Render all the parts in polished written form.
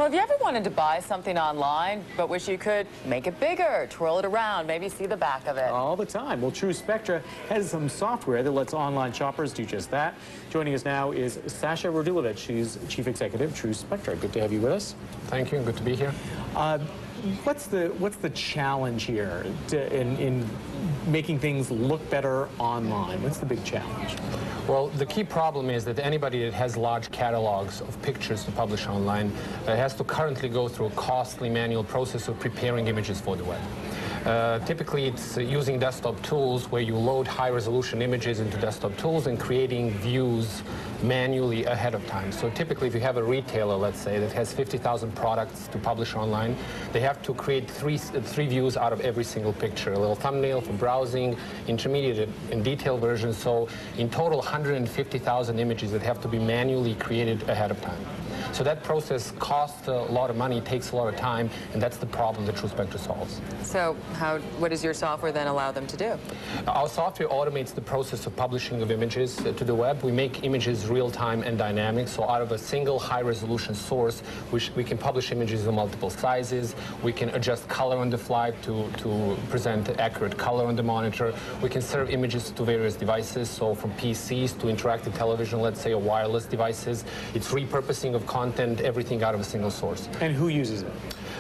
Well, have you ever wanted to buy something online, but wish you could make it bigger, twirl it around, maybe see the back of it? All the time. Well, Spectra has some software that lets online shoppers do just that. Joining us now is Saša Radulović. She's Chief Executive, Spectra. Good to have you with us. Thank you. Good to be here. What's the challenge here in making things look better online? What's the big challenge? Well, the key problem is that anybody that has large catalogs of pictures to publish online has to currently go through a costly manual process of preparing images for the web. Typically, it's using desktop tools where you load high-resolution images into desktop tools and creating views manually ahead of time. So typically, if you have a retailer, let's say, that has 50,000 products to publish online, they have to create three views out of every single picture, a little thumbnail for browsing, intermediate and detailed version. So in total, 150,000 images that have to be manually created ahead of time. So that process costs a lot of money, takes a lot of time, and that's the problem that Spectra solves. So what does your software then allow them to do? Our software automates the process of publishing of images to the web. We make images real-time and dynamic, so out of a single high-resolution source, we can publish images in multiple sizes. We can adjust color on the fly to present accurate color on the monitor. We can serve images to various devices, so from PCs to interactive television, let's say, or wireless devices. It's repurposing of content, everything out of a single source. And who uses it?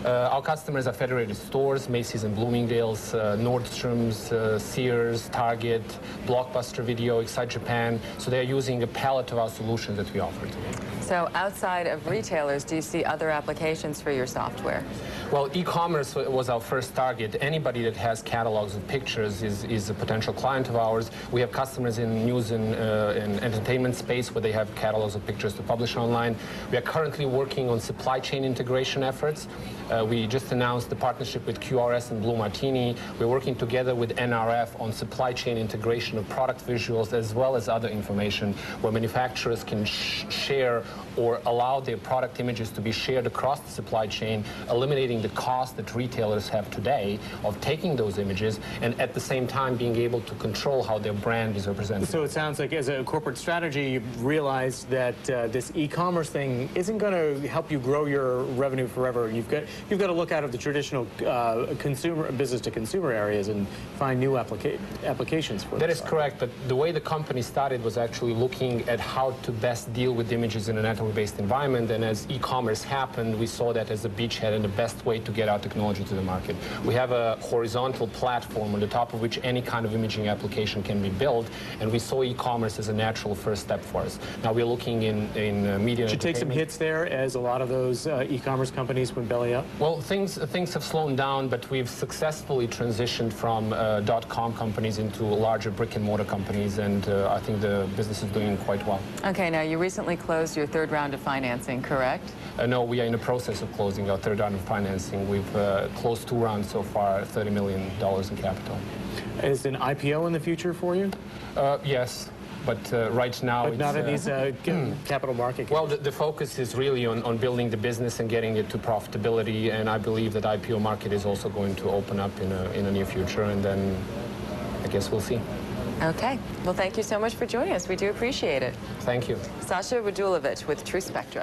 Our customers are federated stores, Macy's and Bloomingdale's, Nordstrom's, Sears, Target, Blockbuster Video, Excite Japan. So they're using a palette of our solutions that we offer today. So outside of retailers, do you see other applications for your software? Well, e-commerce was our first target. Anybody that has catalogs of pictures is a potential client of ours. We have customers in news and entertainment space where they have catalogs of pictures to publish online. We are currently working on supply chain integration efforts. We just announced the partnership with QRS and Blue Martini. We're working together with NRF on supply chain integration of product visuals as well as other information where manufacturers can share or allow their product images to be shared across the supply chain, eliminating the cost that retailers have today of taking those images and at the same time being able to control how their brand is represented. So it sounds like as a corporate strategy, you've realized that this e-commerce thing isn't going to help you grow your revenue forever. You've got to look out of the traditional consumer business-to-consumer areas and find new applications for that. Is correct, but the way the company started was actually looking at how to best deal with images in a network-based environment, and as e-commerce happened, we saw that as a beachhead and the best way to get our technology to the market. We have a horizontal platform on the top of which any kind of imaging application can be built, and we saw e-commerce as a natural first step for us. Now we're looking in media. Did you take some hits there as a lot of those e-commerce companies went belly up? Well, things have slowed down, but we've successfully transitioned from .com companies into larger brick-and-mortar companies, and I think the business is doing quite well. Okay, now you recently closed your third round of financing, correct? No, we are in the process of closing our third round of financing. We've closed 2 rounds so far, $30 million in capital. Is an IPO in the future for you? Yes. But right now, but not in these capital market. Well, the focus is really on building the business and getting it to profitability, and I believe that IPO market is also going to open up in a near future, and then I guess we'll see. Okay. Well, thank you so much for joining us. We do appreciate it. Thank you. Saša Radulović with Spectra.